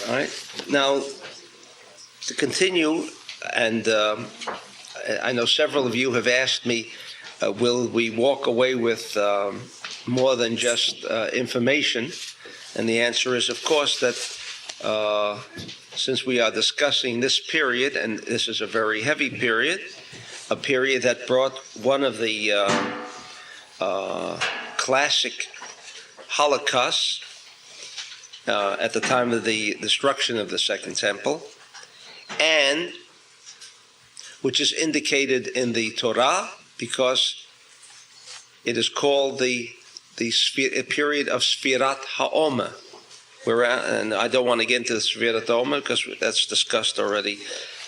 All right. Now, to continue, and I know several of you have asked me, will we walk away with more than just information? And the answer is, of course, that since we are discussing this period, and this is a very heavy period, a period that brought one of the classic Holocausts at the time of the destruction of the Second Temple, and which is indicated in the Torah because it is called the period of Sfirat HaOmer. And I don't want to get into the Sfirat HaOmer because that's discussed already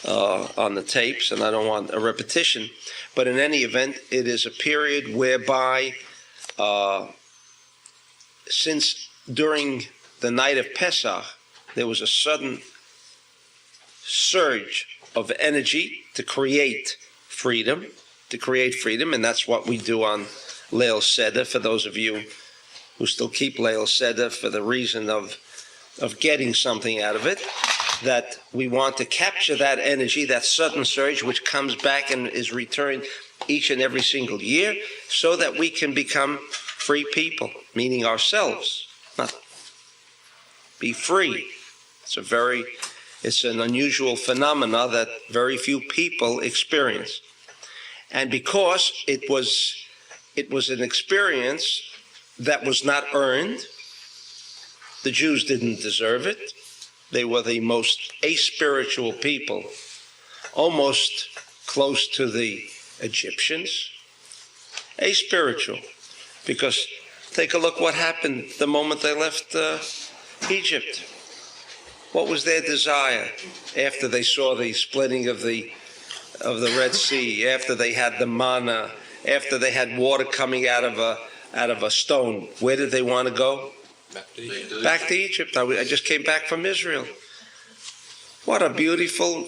on the tapes, and I don't want a repetition. But in any event, it is a period whereby, since during the night of Pesach, there was a sudden surge of energy to create freedom, and that's what we do on Leil Seder, for those of you who still keep Leil Seder for the reason of getting something out of it, that we want to capture that energy, that sudden surge which comes back and is returned each and every single year, so that we can become free people, meaning ourselves. Be free. It's an unusual phenomena that very few people experience. And because it was an experience that was not earned, the Jews didn't deserve it. They were the most aspiritual people, almost close to the Egyptians. Aspiritual. Because take a look what happened the moment they left Egypt. What was their desire after they saw the splitting of the Red Sea, after they had the manna, after they had water coming out of a stone? Where did they want to go? Back to Egypt. I just came back from Israel. What a beautiful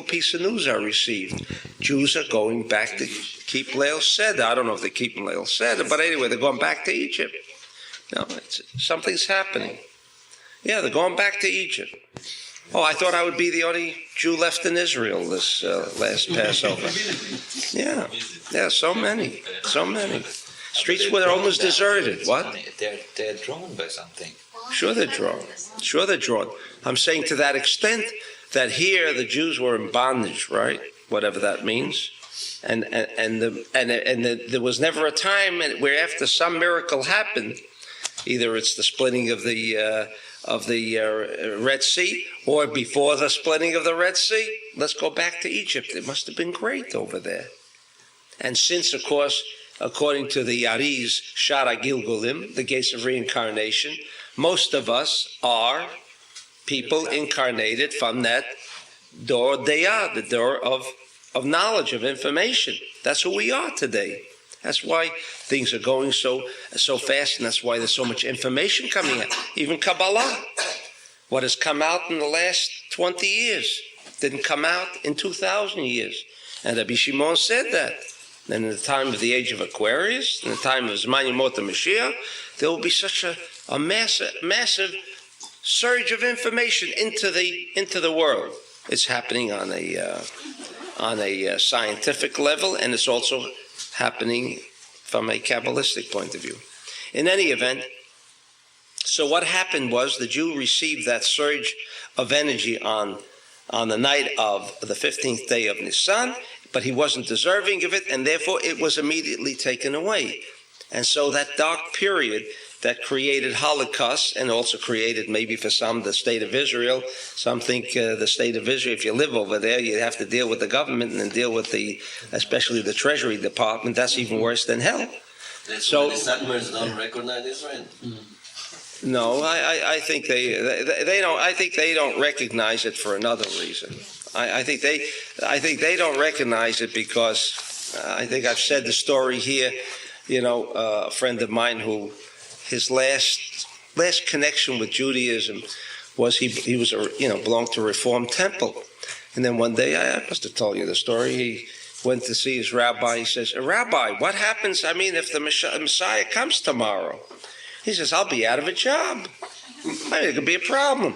piece of news I received. Jews are going back to keep Leil Seder. I don't know if they're keeping Leil Seder, but anyway, they're going back to Egypt. No, something's happening. Yeah, they're going back to Egypt. Oh, I thought I would be the only Jew left in Israel this last Passover. Yeah, so many. Streets were almost deserted. What? They're drawn by something. Sure they're drawn. I'm saying to that extent that here the Jews were in bondage, right? Whatever that means. And there was never a time where after some miracle happened, either it's the splitting of the Red Sea, or before the splitting of the Red Sea, let's go back to Egypt. It must have been great over there. And since, of course, according to the Ari's Shara Gilgulim, the gates of reincarnation, most of us are people incarnated from that Dor Deah, the door of knowledge, of information. That's who we are today. That's why things are going so fast, and that's why there's so much information coming out. Even Kabbalah, what has come out in the last 20 years, didn't come out in 2,000 years. And Rabbi Shimon said that. And in the time of the age of Aquarius, in the time of Zman Yemot HaMashiach, there will be such a massive surge of information into the world. It's happening on a scientific level, and it's also happening from a Kabbalistic point of view. In any event, so what happened was the Jew received that surge of energy on the night of the 15th day of Nisan, but he wasn't deserving of it, and therefore it was immediately taken away. And so that dark period that created Holocaust, and also created maybe for some the state of Israel. Some think the state of Israel, if you live over there, you have to deal with the government and then deal with especially the Treasury Department. That's even worse than hell. So the Satmars don't recognize Israel. No, I think they don't. I think they don't recognize it for another reason. I think they don't recognize it because I think I've said the story here. A friend of mine who his last connection with Judaism was he was belonged to a Reformed temple, and then one day I must have told you the story. He went to see his rabbi. He says, "Rabbi, what happens? I mean, if the Messiah comes tomorrow?" He says, "I'll be out of a job." I mean, it could be a problem.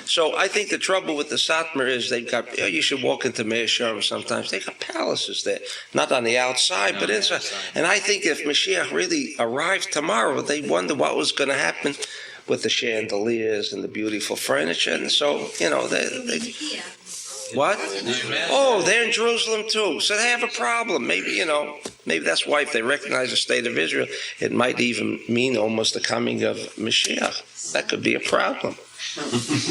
So I think the trouble with the Satmar is they've got, you should walk into Meir Sharm sometimes, they got palaces there, not on the outside, but inside. And I think if Mashiach really arrived tomorrow, they'd wonder what was going to happen with the chandeliers and the beautiful furniture. And so, they what? Oh, they're in Jerusalem too. So they have a problem. Maybe that's why if they recognize the state of Israel, it might even mean almost the coming of Mashiach. That could be a problem.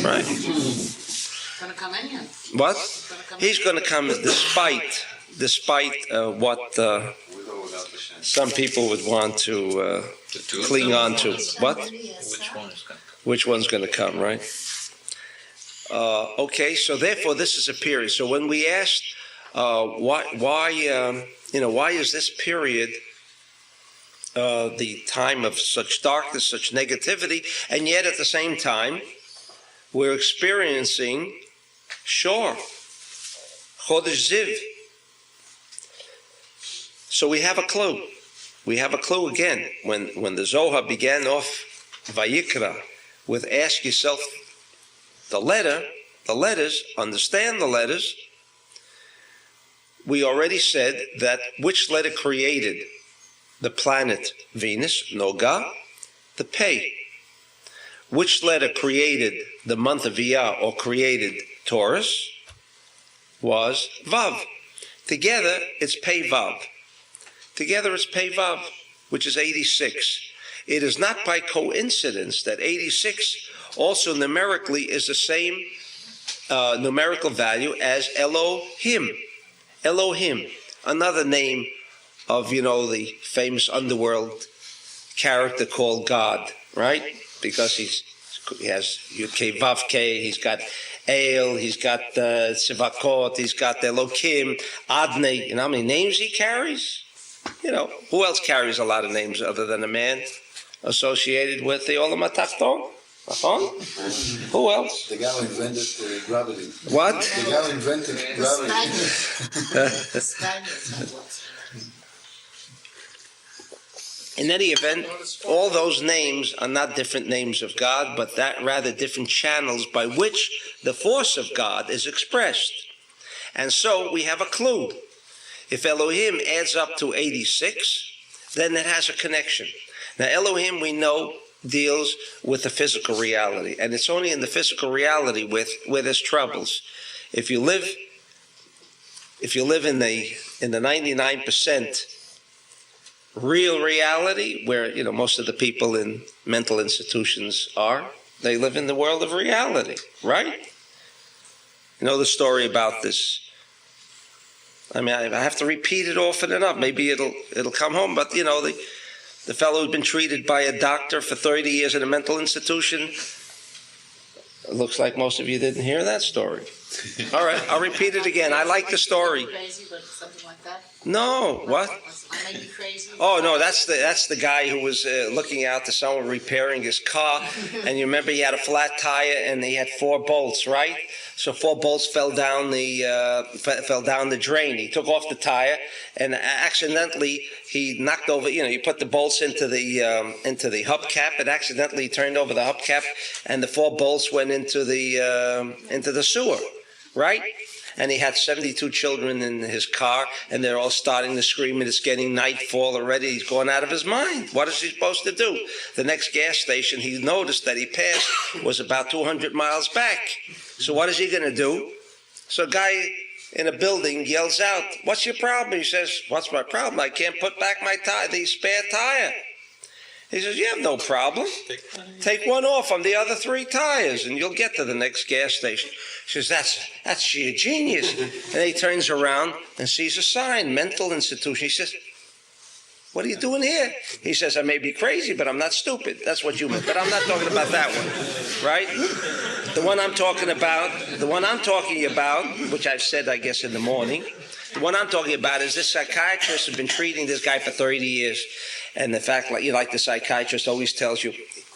Right? Going to come anyhow. What? He's going to come despite what some people would want to cling on to. What? Which one's going to come, right? Okay, so therefore this is a period. So when we asked why is this period the time of such darkness, such negativity, and yet at the same time we're experiencing Chodesh Ziv. So we have a clue. We have a clue again. When the Zohar began off Vayikra with ask yourself the letters, understand the letters, we already said that which letter created the planet Venus, Noga, the Pei. Which letter created the month of Iyar or created Taurus was Vav. Together it's Pei Vav. Together it's Pei Vav, which is 86. It is not by coincidence that 86 also numerically is the same numerical value as Elohim. Elohim, another name of, the famous underworld character called God, right? Because he has Yud-Kei Vav-Kei, he's got El, he's got Sivakot, he's got Elohim, Adnei. You know how many names he carries? Who else carries a lot of names other than a man associated with the Olam HaTachton? Who else? The guy who invented gravity. What? The guy who invented gravity. In any event, all those names are not different names of God, but that rather different channels by which the force of God is expressed. And so we have a clue. If Elohim adds up to 86, then it has a connection. Now Elohim, we know, deals with the physical reality, and it's only in the physical reality where there's troubles. If you live in the 99% real reality, where most of the people in mental institutions are, they live in the world of reality, right? You know the story about this. I mean, I have to repeat it often enough. Maybe it'll come home, but the fellow who'd been treated by a doctor for 30 years in a mental institution. It looks like most of you didn't hear that story. All right, I'll repeat it again. I like the story. Crazy, but something like that? No, what? I may be crazy. Oh no, that's the guy who was looking out to someone repairing his car, and you remember he had a flat tire and he had 4 bolts, right? So 4 bolts fell down the drain. He took off the tire, and accidentally he knocked over. You put the bolts into the hubcap, and accidentally he turned over the hubcap, and the 4 bolts went into the sewer, right? And he had 72 children in his car, and they're all starting to scream, and it's getting nightfall already. He's going out of his mind. What is he supposed to do? The next gas station he noticed that he passed was about 200 miles back. So what is he going to do? So a guy in a building yells out, "What's your problem?" He says, "What's my problem? I can't put back my tire, the spare tire." He says, "You have no problem. Take one off on the other 3 tires and you'll get to the next gas station." He says, that's sheer genius. And he turns around and sees a sign, mental institution. He says, "What are you doing here?" He says, "I may be crazy, but I'm not stupid." That's what you meant. But I'm not talking about that one, right? The one I'm talking about, which I've said, I guess, in the morning, the one I'm talking about is this psychiatrist has been treating this guy for 30 years. And the fact, like the psychiatrist always tells you,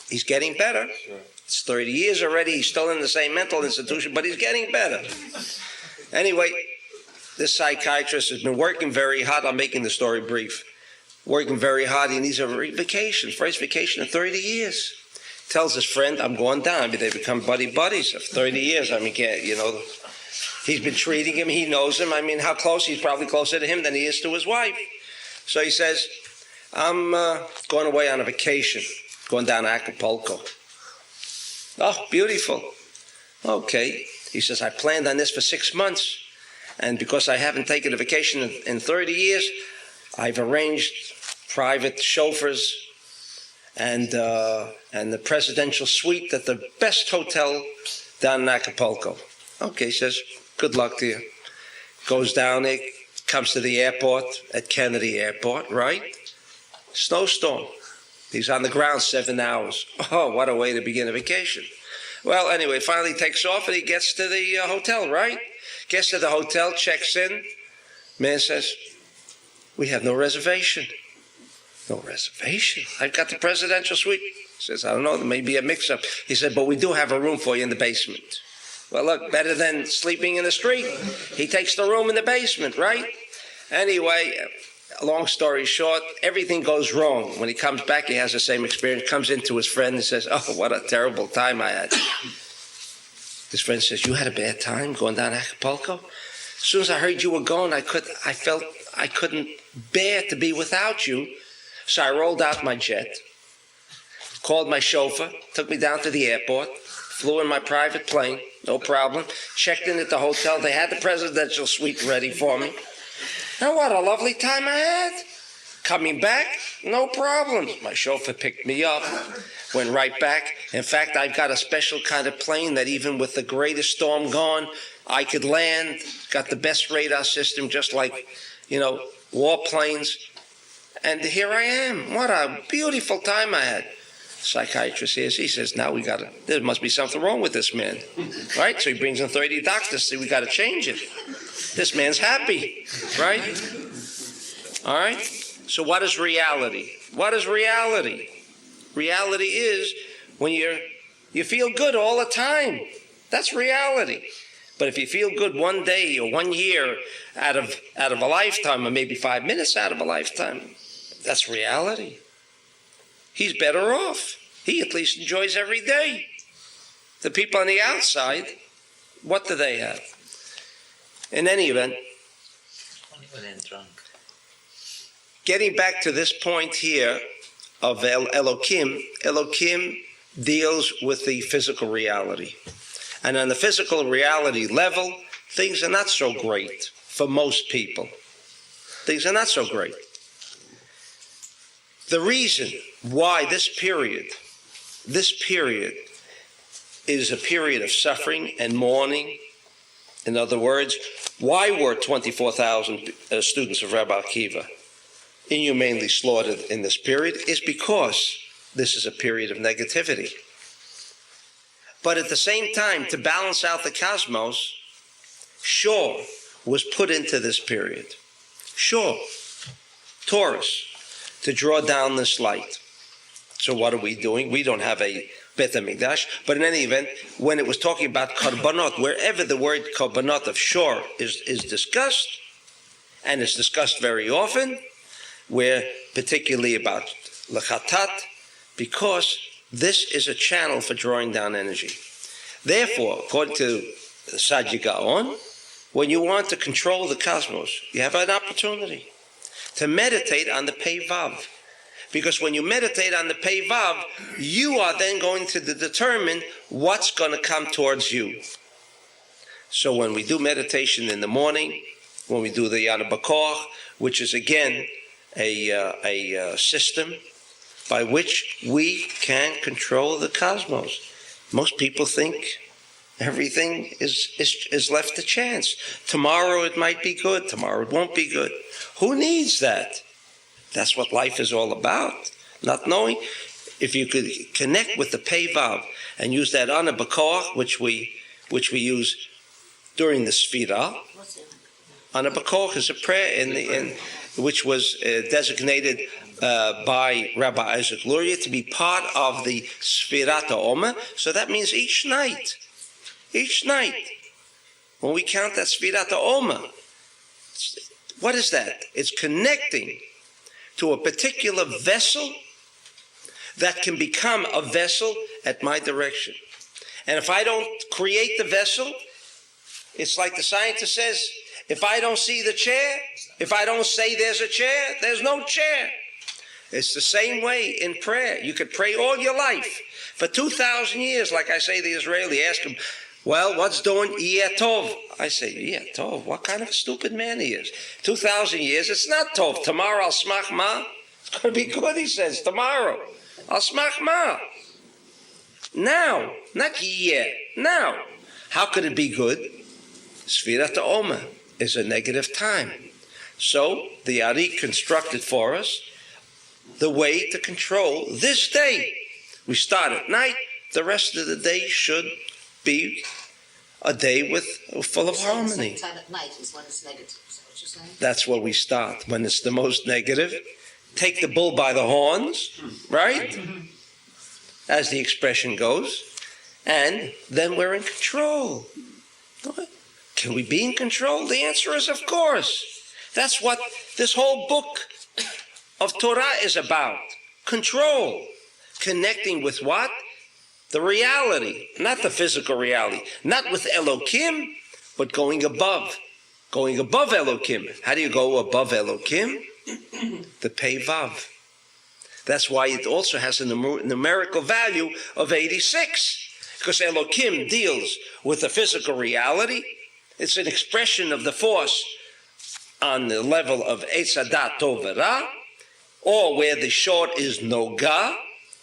he's getting better. Sure. It's 30 years already. He's still in the same mental institution, but he's getting better. Anyway, this psychiatrist has been working very hard. I'm making the story brief. Working very hard. He needs a vacation. First vacation in 30 years. tells his friend, I'm going down. I mean, they become buddies of 30 years. I mean, he's been treating him. He knows him. I mean, how close? He's probably closer to him than he is to his wife. So he says, I'm going away on a vacation, going down to Acapulco. Oh, beautiful. Okay. He says, I planned on this for 6 months. And because I haven't taken a vacation in 30 years, I've arranged private chauffeurs and the presidential suite at the best hotel down in Acapulco. Okay, he says, good luck to you. Goes down there, comes to the airport at Kennedy Airport, right? Snowstorm. He's on the ground 7 hours. Oh, what a way to begin a vacation. Well, anyway, finally takes off and he gets to the hotel, right? Gets to the hotel, checks in. Man says, we have no reservation. No reservation? I've got the presidential suite. He says, I don't know, there may be a mix-up. He said, but we do have a room for you in the basement. Well, look, better than sleeping in the street. He takes the room in the basement, right? Anyway, long story short, everything goes wrong. When he comes back, he has the same experience, comes into his friend and says, oh, what a terrible time I had. His friend says, you had a bad time going down to Acapulco? As soon as I heard you were going, I felt I couldn't bear to be without you. So I rolled out my jet, called my chauffeur, took me down to the airport, flew in my private plane, no problem, checked in at the hotel. They had the presidential suite ready for me. And what a lovely time I had. Coming back, no problems. My chauffeur picked me up, went right back. In fact, I've got a special kind of plane that even with the greatest storm gone, I could land. Got the best radar system, just like, warplanes. And here I am. What a beautiful time I had. Psychiatrist here, he says, now there must be something wrong with this man. Right? So he brings in 30 doctors, say, we got to change it. This man's happy. Right? All right? So what is reality? What is reality? Reality is when you feel good all the time. That's reality. But if you feel good one day or 1 year out of a lifetime, or maybe 5 minutes out of a lifetime, that's reality. He's better off. He at least enjoys every day. The people on the outside, what do they have? In any event, Only when they're drunk. getting back to this point here of Elokim deals with the physical reality. And on the physical reality level, things are not so great for most people. Things are not so great. The reason why this period is a period of suffering and mourning, in other words, why were 24,000 students of Rabbi Akiva inhumanely slaughtered in this period, is because this is a period of negativity. But at the same time, to balance out the cosmos, Shor was put into this period. Shor, Taurus, to draw down this light. So what are we doing? We don't have a Bet HaMikdash, but in any event, when it was talking about korbanot, wherever the word korbanot of Shor is discussed, and it's discussed very often, where particularly about Lechatat, because this is a channel for drawing down energy. Therefore, according to Saadia Gaon, when you want to control the cosmos, you have an opportunity to meditate on the Pei Vav. Because when you meditate on the Pei Vav, you are then going to determine what's going to come towards you. So when we do meditation in the morning, when we do the Yana Bakor, which is again a system by which we can control the cosmos. Most people think everything is left to chance. Tomorrow it might be good, tomorrow it won't be good. Who needs that? That's what life is all about. Not knowing. If you could connect with the Pei Vav and use that Ana Bakor, which we use during the Sfirah. Ana Bakor is a prayer which was designated by Rabbi Isaac Luria to be part of the Sfirat HaOmer. So that means each night, when we count that Sfirat HaOmer, what is that? It's connecting to a particular vessel that can become a vessel at my direction. And if I don't create the vessel, it's like the scientist says, if I don't see the chair, if I don't say there's a chair, there's no chair. It's the same way in prayer. You could pray all your life. For 2,000 years, like I say, the Israeli, ask him, well, what's doing Iyar Tov? I say, Iyar Tov, what kind of a stupid man he is. 2,000 years, it's not Tov. Tomorrow I'll smach ma. It's going to be good, he says, tomorrow. I'll smach ma. Now, not Iyar, now. How could it be good? Sfirat Omer is a negative time. So, the Ari constructed for us the way to control this day. We start at night, the rest of the day should be a day full of harmony. Sometime at night is when it's negative, is that what you're saying? That's where we start. When it's the most negative, take the bull by the horns, right? As the expression goes, and then we're in control. Can we be in control? The answer is of course. That's what this whole book of Torah is about. Control. Connecting with what? The reality, not the physical reality. Not with Elokim, but going above. Going above Elokim. How do you go above Elokim? The Pei Vav. That's why it also has a numerical value of 86. Because Elokim deals with the physical reality. It's an expression of the force on the level of Eitz Hadat Tov Ra, or where the short is Noga,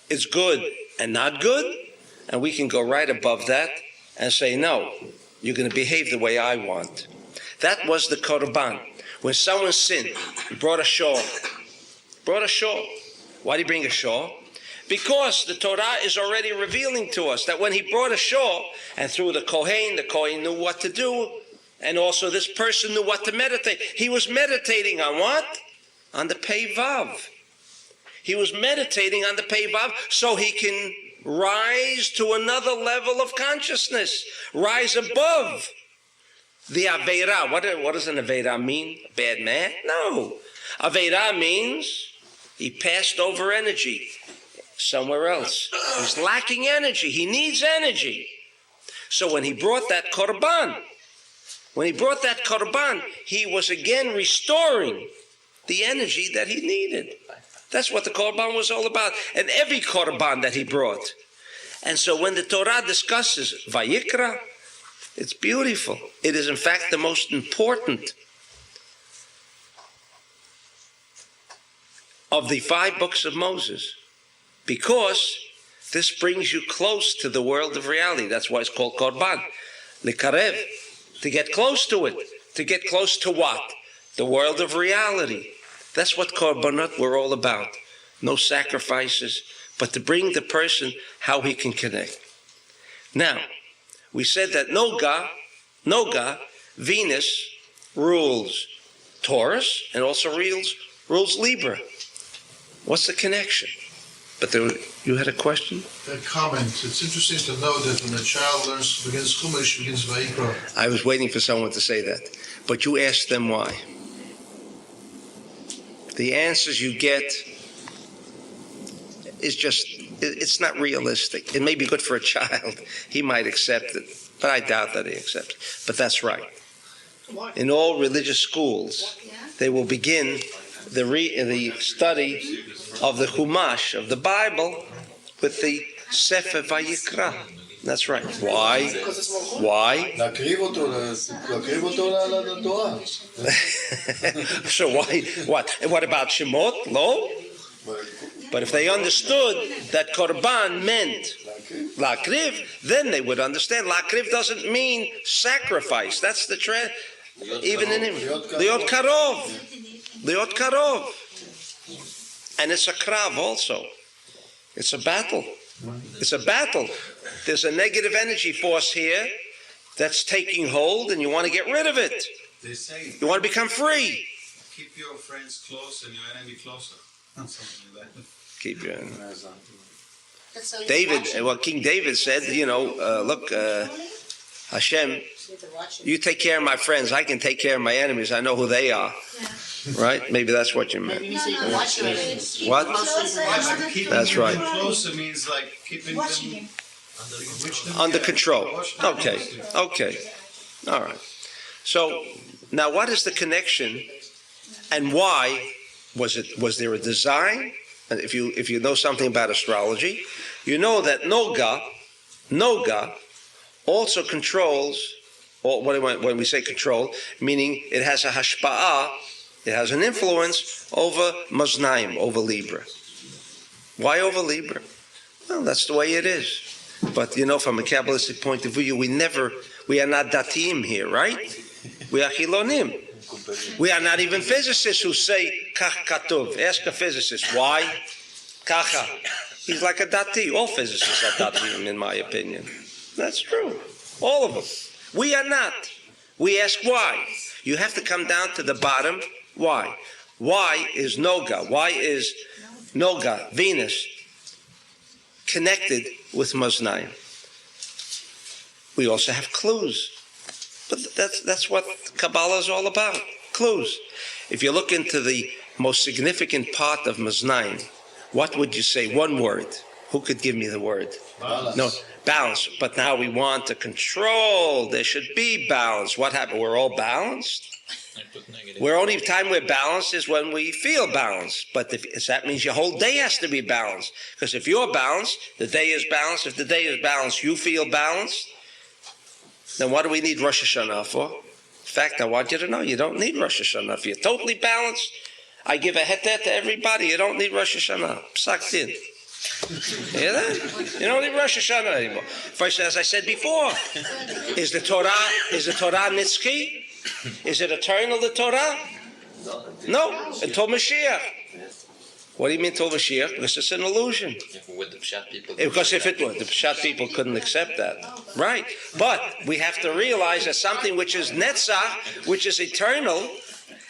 it's good and not good, and we can go right above that and say, no, you're going to behave the way I want. That was the Korban. When someone sinned, he brought a shawl. Why did he bring a shawl? Because the Torah is already revealing to us that when he brought a shawl, and through the Kohen knew what to do, and also this person knew what to meditate. He was meditating on what? On the Pei Vav. He was meditating on the Pei Vav so he can rise to another level of consciousness, rise above the Aveira. What does an Aveira mean? A bad man? No. Aveira means he passed over energy somewhere else. He's lacking energy. He needs energy. So when he brought that Korban, he was again restoring the energy that he needed. That's what the Korban was all about. And every Korban that he brought. And so when the Torah discusses Vayikra, it's beautiful. It is in fact the most important of the 5 books of Moses. Because this brings you close to the world of reality. That's why it's called Korban. Likarev. To get close to it. To get close to what? The world of reality. That's what Korbanot were all about. No sacrifices, but to bring the person how he can connect. Now, we said that Noga, Venus, rules Taurus and also rules Libra. What's the connection? But you had a question? A comment. It's interesting to know that when a child begins Chumash, begins Vayikra. I was waiting for someone to say that. But you asked them why. The answers you get is just, it's not realistic. It may be good for a child. He might accept it, but I doubt that he accepts it. But that's right. In all religious schools, they will begin the study of the Chumash, of the Bible, with the Sefer Vayikra. That's right. Why? להקריב אותו לתורה. So why? What? And what about Shemot? No? But if they understood that Korban meant Lakriv, then they would understand. Lakriv doesn't mean sacrifice. That's the trend. Even in him. Liot Karov. And it's a krav also. It's a battle. There's a negative energy force here that's taking hold, and you want to get rid of it. They say You want to become free. keep your friends close and your enemy closer. Something like that. Keep your. That's so you David, watch it. well, King David said, look, Hashem, You have to watch it. you take care of my friends. I can take care of my enemies. I know who they are. right? Maybe that's what you Maybe meant. you say watch already. What? Like keeping That's them right. closer means like keeping them Under control. Okay, okay. All right. So now what is the connection and why was there a design? And if you know something about astrology, you know that Noga also controls, or when we say control, meaning it has a hashpa'ah, it has an influence over Maznaim, over Libra. Why over Libra? Well, that's the way it is. But from a Kabbalistic point of view, we are not datim here, right? We are chilonim. We are not even physicists who say kach katuv. Ask a physicist why. Kacha. He's like a dati. All physicists are datim, in my opinion. That's true. All of them. We are not. We ask why. You have to come down to the bottom. Why? Why is Noga? Why is Noga, Venus, connected with Maznaim? We also have clues. But that's what Kabbalah is all about. Clues. If you look into the most significant part of Maznaim, what would you say? One word. Who could give me the word? Balance. No, balance. But now we want to control. There should be balance. What happened? We're all balanced? Where only time we're balanced is when we feel balanced. But that means your whole day has to be balanced. Because if you're balanced, the day is balanced. If the day is balanced, you feel balanced. Then what do we need Rosh Hashanah for? In fact, I want you to know you don't need Rosh Hashanah. If you're totally balanced, I give a heter to everybody. You don't need Rosh Hashanah. Psak din. Hear that? You don't need Rosh Hashanah anymore. First, as I said before, is the Torah nitzki? Is it eternal, the Torah? No, until Mashiach. What do you mean until Mashiach? Because it's an illusion. With the Pshat people. Because if it were, the Pshat people couldn't accept that. Right. But we have to realize that something which is Netzach, which is eternal,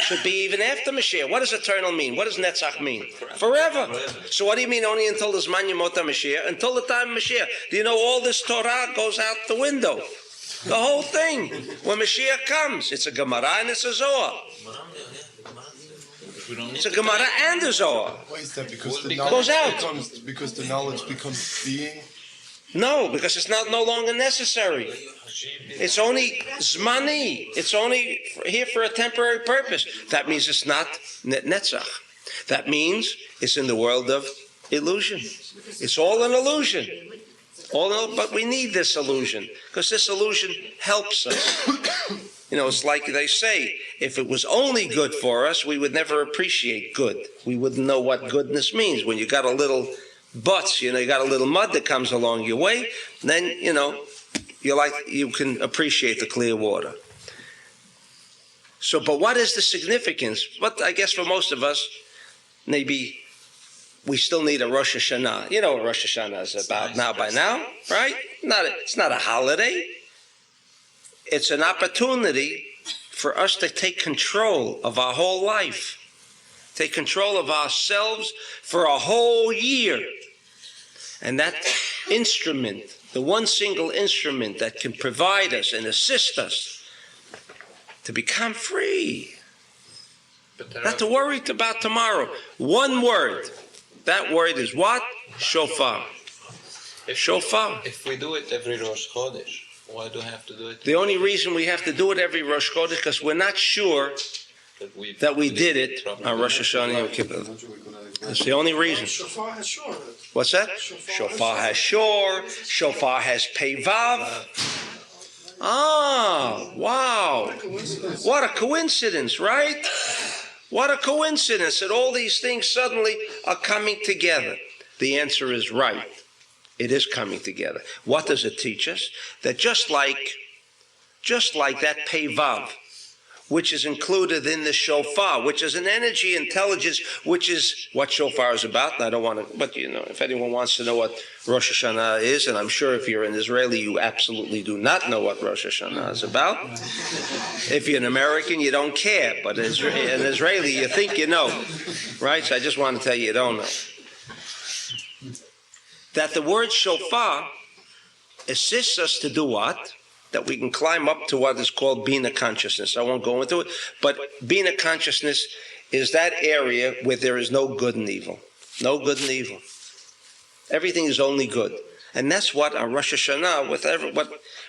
should be even after Mashiach. What does eternal mean? What does Netzach mean? Forever. So what do you mean only until the Zman Yemot HaMashiach? Until the time of Mashiach. Do you know all this Torah goes out the window? The whole thing. When Mashiach comes, it's a Gemara and it's a Zohar. It's a Gemara and a Zohar. Why is that? Because the Goes out. knowledge becomes being. No, because it's no longer necessary. It's only zmani. It's only here for a temporary purpose. That means it's not netzach. That means it's in the world of illusion. It's all an illusion. But we need this illusion because this illusion helps us. It's like they say, if it was only good for us, we would never appreciate good. We wouldn't know what goodness means. When you got a little butts, you got a little mud that comes along your way, then, you can appreciate the clear water. So, but what is the significance? But I guess for most of us, maybe we still need a Rosh Hashanah. You know what Rosh Hashanah is about now by now, right? It's not a holiday. It's an opportunity for us to take control of our whole life, take control of ourselves for a whole year. And that instrument, the one single instrument that can provide us and assist us to become free, not to worry about tomorrow. One word. That word is what? Shofar. Shofar. If we do it every Rosh Chodesh, why do I have to do it? The only reason we have to do it every Rosh Chodesh is because we're not sure that we did it on Rosh Hashanah Yom Kippur. That's the only reason. Shofar has shor. What's that? Shofar has shor. Shofar has peivav. Ah, wow. What a coincidence, right? What a coincidence that all these things suddenly are coming together. The answer is right. It is coming together. What does it teach us? That just like that peivav, which is included in the shofar, which is an energy intelligence, which is what shofar is about. And I don't want to, but if anyone wants to know what Rosh Hashanah is, and I'm sure if you're an Israeli, you absolutely do not know what Rosh Hashanah is about. If you're an American, you don't care, but an Israeli, you think you know, right? So I just want to tell you don't know. That the word shofar assists us to do what? That we can climb up to what is called Bina consciousness. I won't go into it, but Bina consciousness is that area where there is no good and evil. No good and evil. Everything is only good. And that's what our Rosh Hashanah,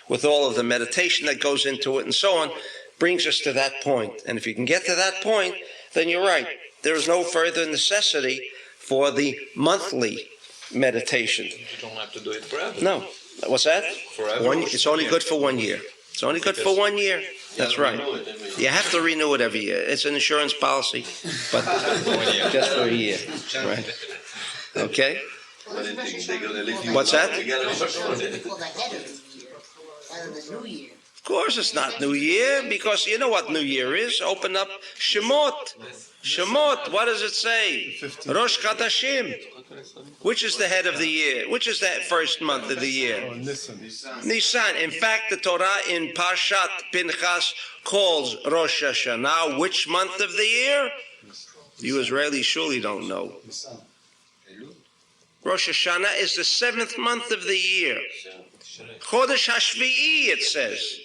with all of the meditation that goes into it and so on, brings us to that point. And if you can get to that point, then you're right. There is no further necessity for the monthly meditation. You don't have to do it forever. No. What's that? Forever. It's only good for 1 year. It's only good for 1 year. That's right. You have to renew it every year. It's an insurance policy, but just for a year. Right. Okay? What's that? Before the head of the year, rather than New Year. Of course it's not New Year, because you know what New Year is. Open up Shemot. Shemot, what does it say? Rosh Chodashim. Which is the head of the year? Which is the first month of the year? Oh, listen. Nisan. In fact, the Torah in Parshat Pinchas calls Rosh Hashanah which month of the year? You Israelis surely don't know. Rosh Hashanah is the 7th month of the year. Chodesh HaShvi'i, it says.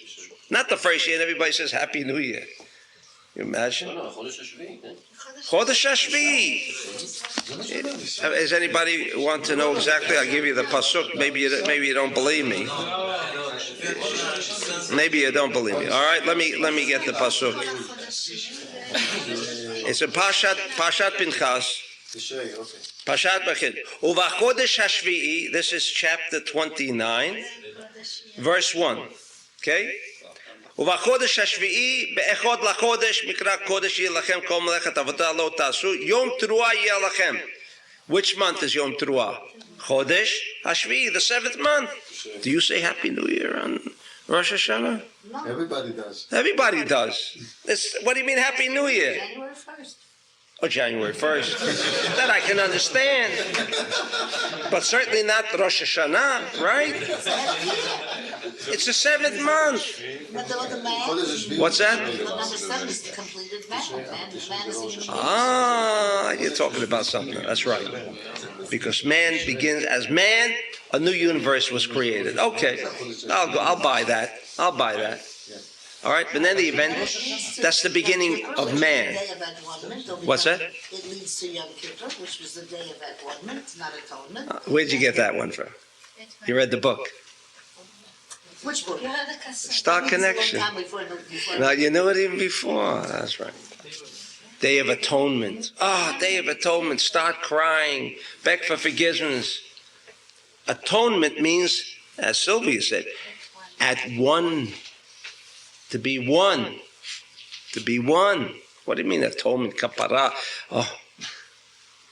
Not the first year, and everybody says Happy New Year. You imagine? Chodesh HaShvi'i. Does anybody want to know exactly? I'll give you the pasuk. Maybe you don't believe me. Maybe you don't believe me. All right, let me get the pasuk. It's a Parshat Pinchas. Parshat Vayikra. Uvachodesh HaShvi'i. This is chapter 29, verse 1. Okay. ובחודש השביעי, באחד לחודש, מקרא קודש יהיה לכם, כל מלאכת עבודה לא תעשו, יום תרועה יהיה לכם. Which month is Yom Teruah? Chodesh HaShvi'i, the 7th month. Do you say Happy New Year on Rosh Hashanah? No. Everybody does. Everybody does. What do you mean Happy New Year? January 1st. Oh, January 1st. That I can understand. But certainly not Rosh Hashanah, right? It's the 7th month. But the man, What's that? number 7 is the completed man. Man is in the Ah, you're talking about something. That's right. Because man begins as man, a new universe was created. Okay, I'll buy that. I'll buy that. All right, but then the event, that's the beginning of man. What's that? It leads to Yom Kippur, which was the day of atonement, not atonement. Where'd you get that one from? You read the book. Which book? Star Connection. Long time before Now, you knew it even before. That's right. Day of Atonement. Day of Atonement. Start crying. Beg for forgiveness. Atonement means, as Sylvia said, at one. To be one. To be one. What do you mean atonement? Kapara.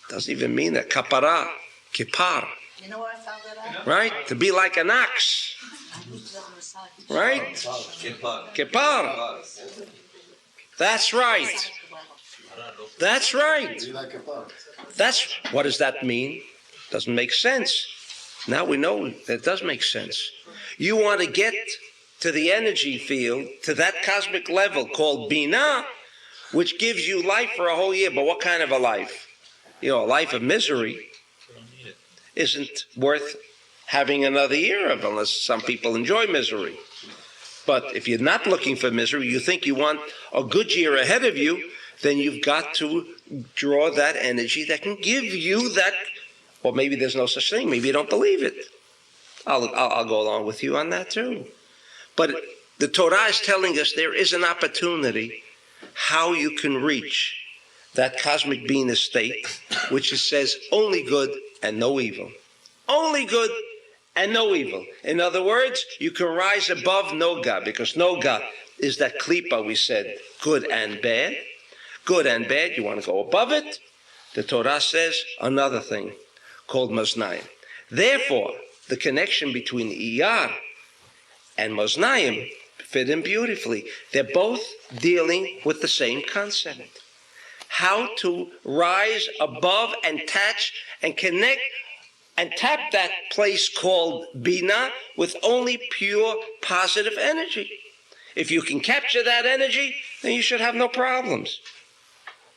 Doesn't even mean that. Kapara. Kippar. You know where I found that out? Right? To be like an ox. Right? Kippar. That's right. That's right. What does that mean? Doesn't make sense. Now we know that it does make sense. You want to get to the energy field, to that cosmic level called Binah, which gives you life for a whole year. But what kind of a life? A life of misery isn't worth having another year of, unless some people enjoy misery. But if you're not looking for misery, you think you want a good year ahead of you, then you've got to draw that energy that can give you that. Or maybe there's no such thing. Maybe you don't believe it. I'll go along with you on that too. But the Torah is telling us there is an opportunity how you can reach that cosmic Binah state, which says only good and no evil. Only good and no evil. In other words, you can rise above Noga, because Noga is that klipa we said, good and bad. Good and bad, you want to go above it. The Torah says another thing called Maznayim. Therefore, the connection between Iyar and Maznayim fit in beautifully. They're both dealing with the same concept. How to rise above and touch and connect and tap that place called Binah with only pure positive energy. If you can capture that energy, then you should have no problems.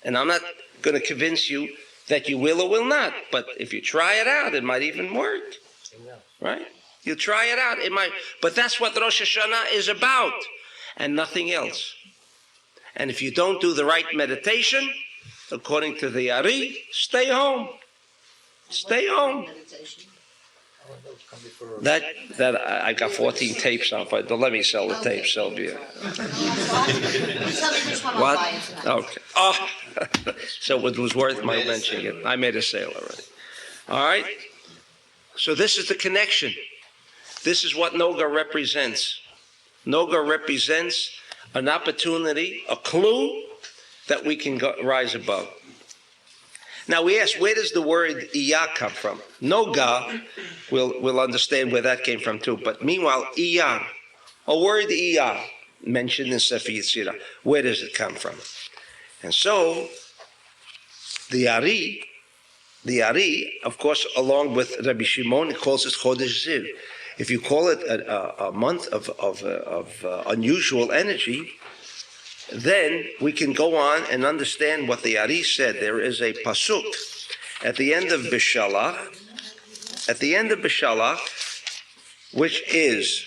And I'm not going to convince you that you will or will not, but if you try it out, it might even work. Right? You try it out, it might. But that's what Rosh Hashanah is about, and nothing else. And if you don't do the right meditation, according to the Ari, stay home. Stay home. Meditation. That I got 14 tapes on, but don't let me sell the tapes, Sylvia. Tell me which one I'm What? buying tonight. Okay. Oh, so it was worth my mentioning it. I made a sale already. All right. So this is the connection. This is what Noga represents. Noga represents an opportunity, a clue that we can rise above. Now we ask, where does the word Iyah come from? Noga, we'll understand where that came from too. But meanwhile, Iyah, a word Iyah, mentioned in Sefer Yetzirah, where does it come from? And so, the Ari, of course, along with Rabbi Shimon, it calls it Chodesh Ziv. If you call it a month of unusual energy, then we can go on and understand what the Ari said. There is a pasuk at the end of Bishalach, which is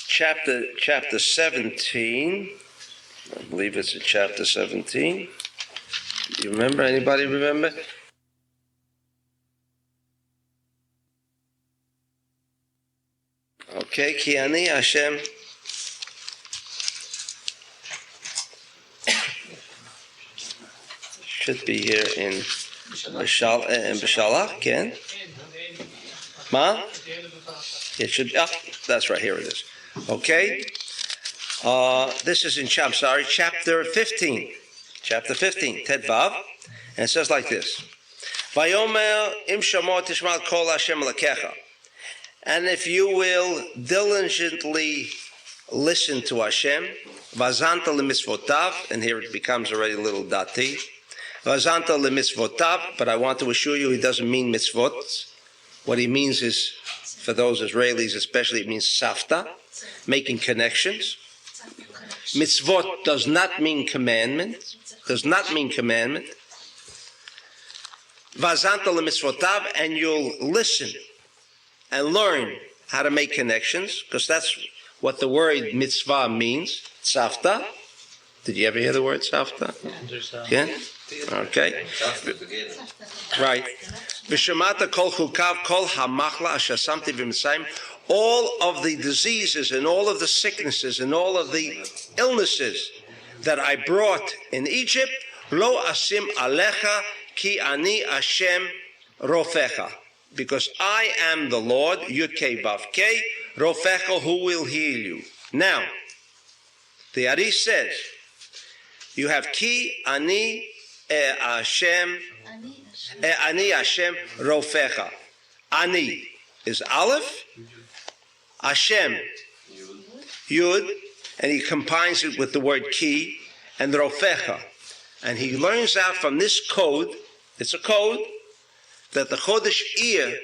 chapter 17. I believe it's in chapter 17. You remember? Anybody remember? Okay, Ki Ani Hashem. Should be here in Bishalach, Ken. Ma? It should. That's right. Here it is. Okay. This is in chapter 15. Chapter 15, Ted Vav, and it says like this: Vayomer im shamot tishmal kol Hashem lekecha. And if you will diligently listen to Hashem, vazanta lemisvotav, and here it becomes already a little dati, vazanta lemisvotav, but I want to assure you he doesn't mean mitzvot. What he means is, for those Israelis especially, it means safta, making connections. Mitzvot does not mean commandment, Vazanta lemisvotav, and you'll listen and learn how to make connections, because that's what the word mitzvah means, tzavta. Did you ever hear the word tzavta? Yeah? Okay. Right. V'shemata kol chukav kol hamachla asher samti v'mitzayim. All of the diseases and all of the sicknesses and all of the illnesses that I brought in Egypt, lo asim alecha ki ani Hashem rofecha. Because I am the Lord, Yud-Kei Vav-Kei, Rofecha, who will heal you. Now, the Ari says, you have Ki Ani Hashem, Ani Hashem Rofecha. Ani is Aleph, Hashem, Yud, and he combines it with the word Ki, and Rofecha. And he learns out from this code, it's a code, that the Chodesh Iyar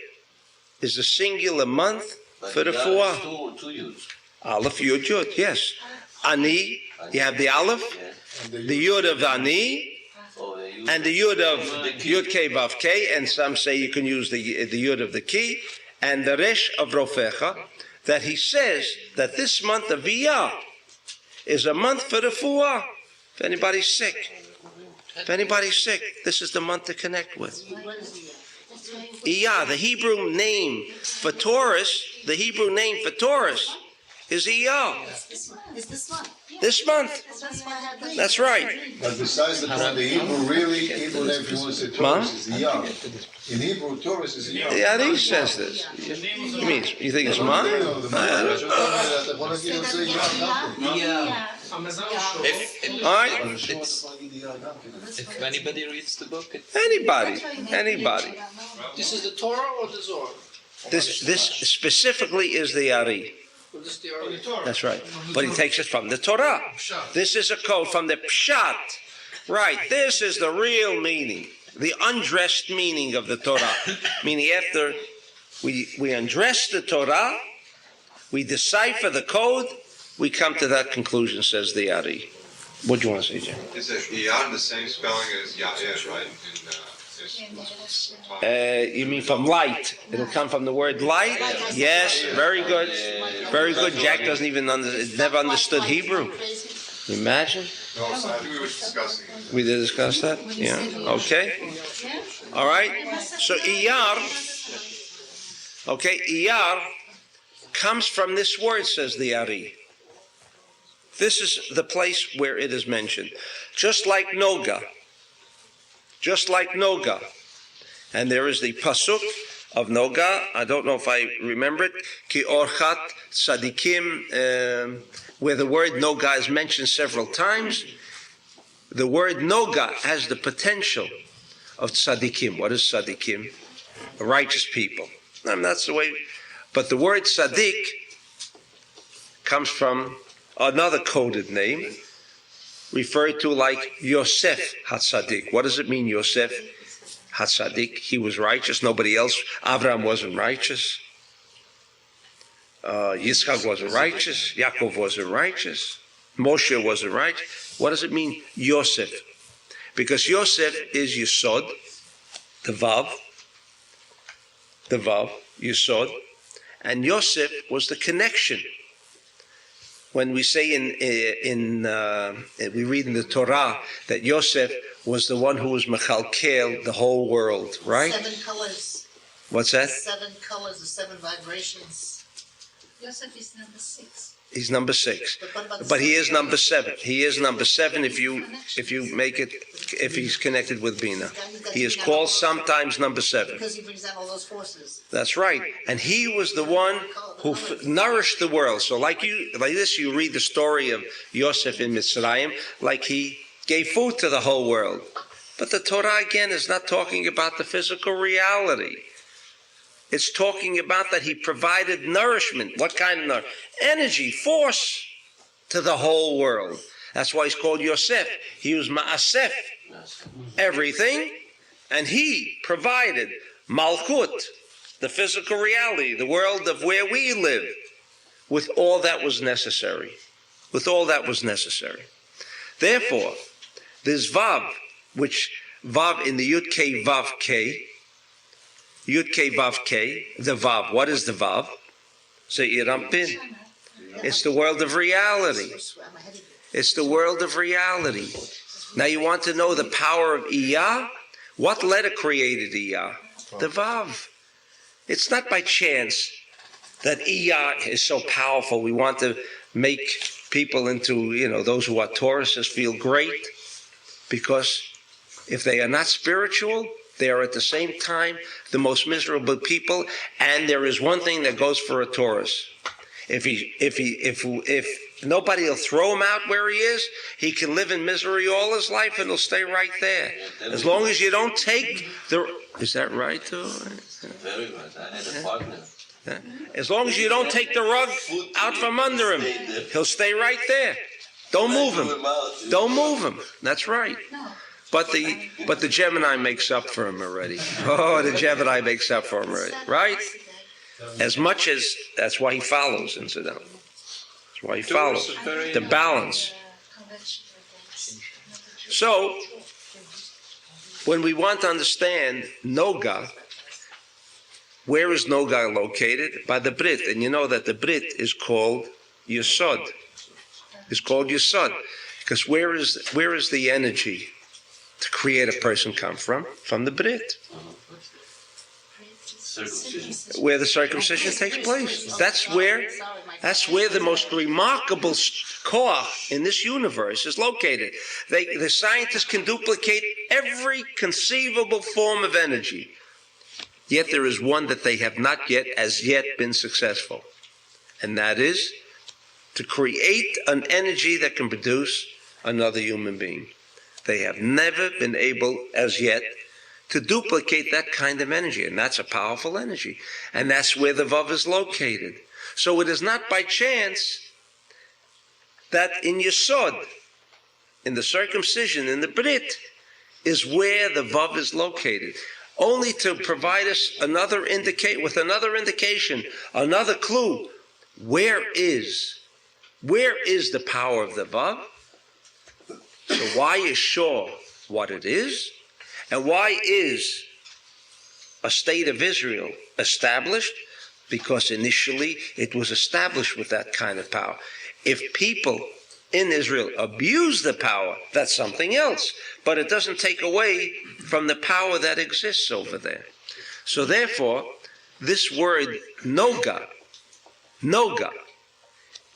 is a singular month for the Fuah. Two Yuds. Aleph, Yud, Yud, yes. Ani, you have the Aleph, the Yud of Ani, and the Yud of Yud Kei Vav Kei, and some say you can use the Yud of the Ki, and the Resh of Rofecha, that he says that this month of Iyar is a month for the Fuah. If anybody's sick, this is the month to connect with. Iyah, the Hebrew name for Taurus, is Iyah. This month. That's right. But besides the point, the Hebrew really, even if you want to say Taurus, is Iyah. In Hebrew, Taurus is Iyah. Yeah, he says this. You think it's mine? All right. If anybody reads the book, Anybody. This is the Torah or the Zohar? This specifically is the Ari. Or this the Torah? That's right. But he takes it from the Torah. This is a code from the Pshat. Right. This is the real meaning, the undressed meaning of the Torah. Meaning after we undress the Torah, we decipher the code, we come to that conclusion, says the Ari. What do you want to say, Jim? Is it Iyad the same spelling as Ya'ir, right? You mean from light? It'll come from the word light? Yes, very good. Very good. Jack doesn't even never understood Hebrew. Imagine. No, so I think we were discussing it. We did discuss that? Yeah. Okay. All right. So Iyar, okay, Iyar comes from this word, says the Ari. This is the place where it is mentioned. Just like Noga. Just like Noga. And there is the pasuk of Noga. I don't know if I remember it. Ki orchat tzadikim, where the word Noga is mentioned several times. The word Noga has the potential of tzadikim. What is tzadikim? Righteous people. And that's the way. But the word tzadik comes from another coded name, referred to like Yosef HaTzadik. What does it mean, Yosef HaTzadik? He was righteous. Nobody else. Abraham wasn't righteous. Yitzchak wasn't righteous. Yaakov wasn't righteous. Moshe wasn't righteous. What does it mean, Yosef? Because Yosef is Yesod, the Vav, Yesod, and Yosef was the connection. When we say we read in the Torah that Yosef was the one who was Mechalkel the whole world, right? 7 colors. What's that? 7 colors, the 7 vibrations. Yosef is number 6. He's number 6, But what about the but he is 7? number 7. He is number 7 if you make it, if he's connected with Bina. He is called sometimes number 7. Because he brings down all those forces. That's right. And he was the one who nourished the world. So like this, you read the story of Yosef in Mitzrayim, like he gave food to the whole world. But the Torah, again, is not talking about the physical reality. It's talking about that he provided nourishment. What kind of nourishment? Energy, force to the whole world. That's why he's called Yosef. He was Ma'asef, everything, and he provided Malkut, the physical reality, the world of where we live, with all that was necessary. With all that was necessary. Therefore, this Vav, which Vav in the Yud K Vav K, Yud K Vav K, the Vav. What is the Vav? Say Irampin. It's the world of reality. It's the world of reality. Now you want to know the power of Iyah? What letter created Iyah? The Vav. It's not by chance that Iyah is so powerful. We want to make people into, those who are Tauruses feel great, because if they are not spiritual, they are at the same time the most miserable people. And there is one thing that goes for a Taurus. If nobody will throw him out where he is, he can live in misery all his life and he'll stay right there. As long as you don't take the... Is that right, too? Very good. I had a partner. As long as you don't take the rug out from under him, he'll stay right there. Don't move him. Don't move him. That's right. But the Gemini makes up for him already. Oh, the Gemini makes up for him already, right? As much as that's why he follows, incidentally. That's why he follows the balance. So, when we want to understand Noga, where is Noga located? By the Brit, and you know that the Brit is called Yesod. It's called Yesod because where is the energy to create a person come from? From the Brit. Where the circumcision takes place. That's where the most remarkable core in this universe is located. The scientists can duplicate every conceivable form of energy. Yet there is one that they have not as yet been successful. And that is to create an energy that can produce another human being. They have never been able as yet to duplicate that kind of energy. And that's a powerful energy. And that's where the Vav is located. So it is not by chance that in Yesod, in the circumcision, in the Brit, is where the Vav is located. Only to provide us another indication, another clue. Where is the power of the Vav? So why is sure what it is? And why is a state of Israel established? Because initially it was established with that kind of power. If people in Israel abuse the power, that's something else. But it doesn't take away from the power that exists over there. So therefore, this word noga,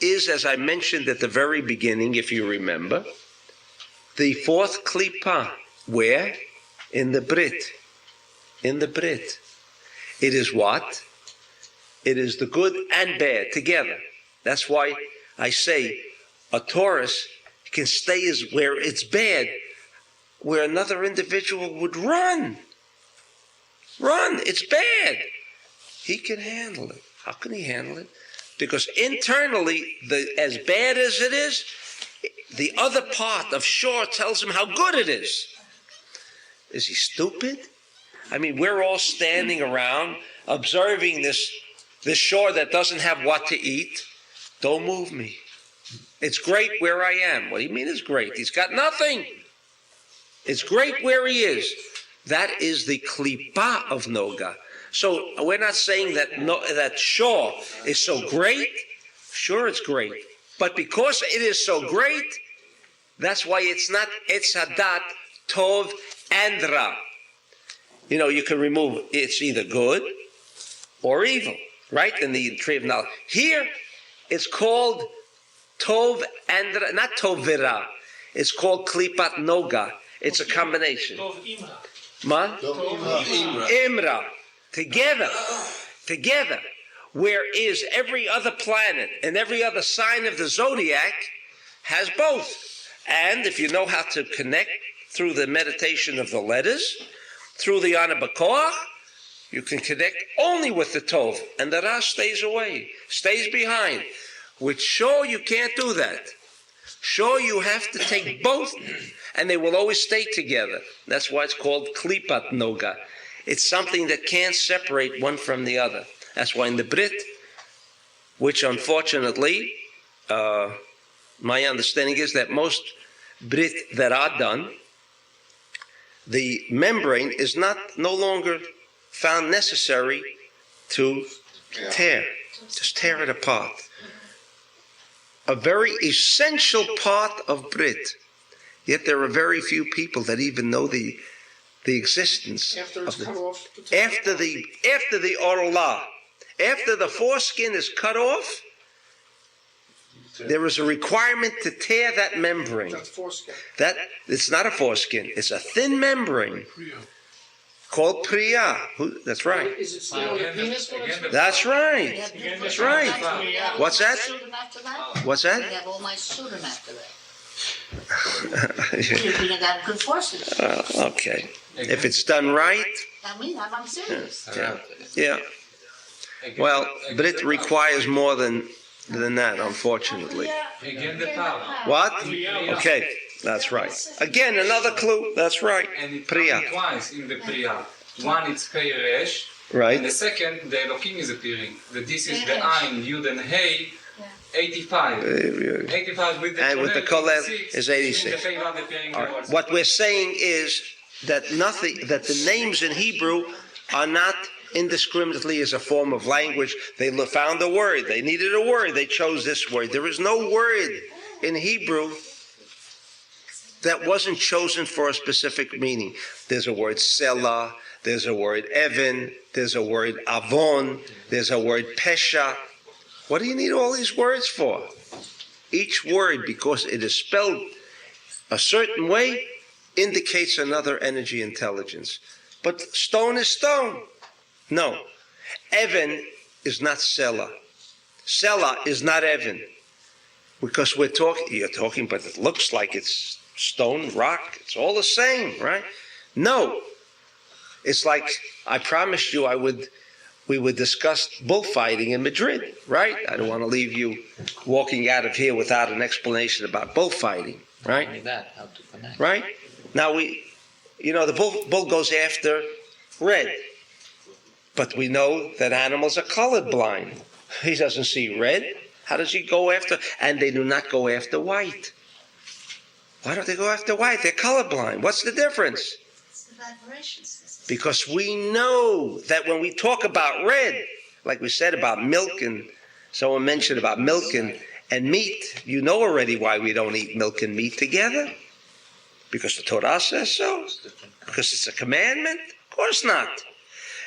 is, as I mentioned at the very beginning, if you remember, the fourth klipa. Where? In the Brit. In the Brit. It is what? It is the good and bad together. That's why I say a Taurus can stay where it's bad, where another individual would run. Run, it's bad. He can handle it. How can he handle it? Because internally, as bad as it is, the other part of Shor tells him how good it is. Is he stupid? I mean, we're all standing around observing this Shor that doesn't have what to eat. Don't move me. It's great where I am. What do you mean it's great? He's got nothing. It's great where he is. That is the klipa of Noga. So we're not saying that Shor is so great. Sure, it's great. But because it is so great, that's why it's not Etz Hadat, Tov, and Ra. You know, you can remove it's either good or evil, right? In the tree of knowledge. Here, it's called Tov and Ra, not Tov V'Ra. It's called Klipat Noga. It's a combination. Tov Imra. Ma? Imra. Together. Whereas every other planet and every other sign of the zodiac has both. And if you know how to connect through the meditation of the letters, through the Ana B'Koach, you can connect only with the Tov, and the Ra stays away, stays behind. With Shor, you can't do that. Shor, you have to take both, and they will always stay together. That's why it's called Klipat Noga. It's something that can't separate one from the other. That's why in the Brit, which unfortunately, my understanding is that most Brit that are done, the membrane is no longer found necessary to tear. Just tear it apart. A very essential part of Brit. Yet there are very few people that even know the existence After of it's the cut off. after the Orlah, after the foreskin is cut off, there is a requirement to tear that membrane. That's foreskin. That it's not a foreskin; it's a thin membrane called priya. That's right. Is it still the penis when it's That's right. That's right. What's that? What's that? I have all my children after that. You're being got good forces. Okay. If it's done right, I mean, I'm serious. yeah. Well, but it requires more than that, unfortunately. Again, the power. What? Okay, that's right. Again, another clue. That's right. And it Priya. comes twice in the Priya. One, it's Pei Resh. Right. And the second, the Elohim is appearing. This is the Ayin, Yud and Hey, 85. 85 with the And with the Kolel is 86. The Pei Vav appearing All right. also. What we're saying is that that the names in Hebrew are not indiscriminately as a form of language. They found a word. They needed a word. They chose this word. There is no word in Hebrew that wasn't chosen for a specific meaning. There's a word Selah. There's a word Evan. There's a word Avon. There's a word Pesha. What do you need all these words for? Each word, because it is spelled a certain way, indicates another energy intelligence. But stone is stone. No. Evan is not Selah. Selah is not Evan. Because you're talking, but it looks like it's stone, rock. It's all the same, right? No. It's like I promised you we would discuss bullfighting in Madrid, right? I don't want to leave you walking out of here without an explanation about bullfighting, right? Like that, how to connect. Right? Now the bull goes after red. But we know that animals are colorblind. He doesn't see red. How does he go after? And they do not go after white. Why don't they go after white? They're colorblind. What's the difference? vibrations. Because we know that when we talk about red, like we said about milk, and someone mentioned about milk and meat, you know already why we don't eat milk and meat together. Because the Torah says so? Because it's a commandment? Of course not.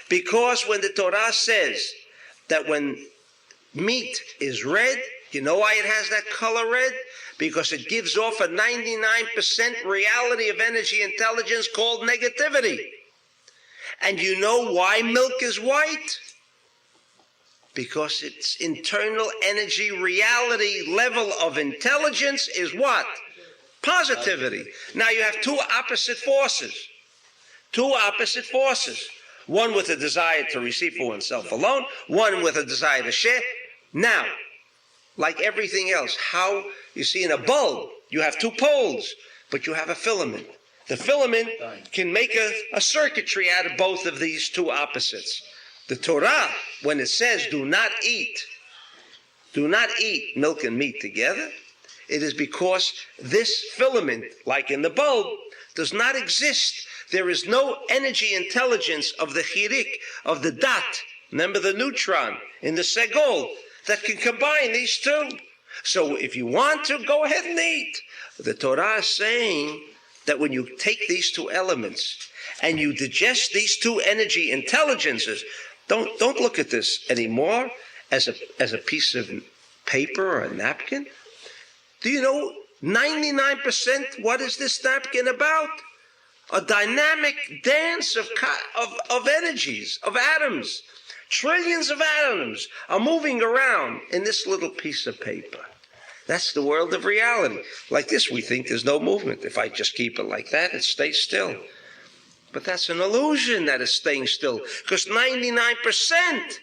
Because when the Torah says that when meat is red, you know why it has that color red? Because it gives off a 99% reality of energy intelligence called negativity. And you know why milk is white? Because its internal energy reality level of intelligence is what? Positivity. Now you have two opposite forces. Two opposite forces. One with a desire to receive for oneself alone, one with a desire to share. Now, like everything else, how you see in a bulb, you have two poles, but you have a filament. The filament can make a circuitry out of both of these two opposites. The Torah, when it says do not eat milk and meat together, it is because this filament, like in the bulb, does not exist. There is no energy intelligence of the chirik, of the dot, remember the neutron, in the segol, that can combine these two. So if you want to, go ahead and eat. The Torah is saying that when you take these two elements and you digest these two energy intelligences, don't look at this anymore as a piece of paper or a napkin. Do you know 99% what is this napkin about? A dynamic dance of energies, of atoms. Trillions of atoms are moving around in this little piece of paper. That's the world of reality. Like this, we think there's no movement. If I just keep it like that, it stays still. But that's an illusion that it's staying still. Because 99%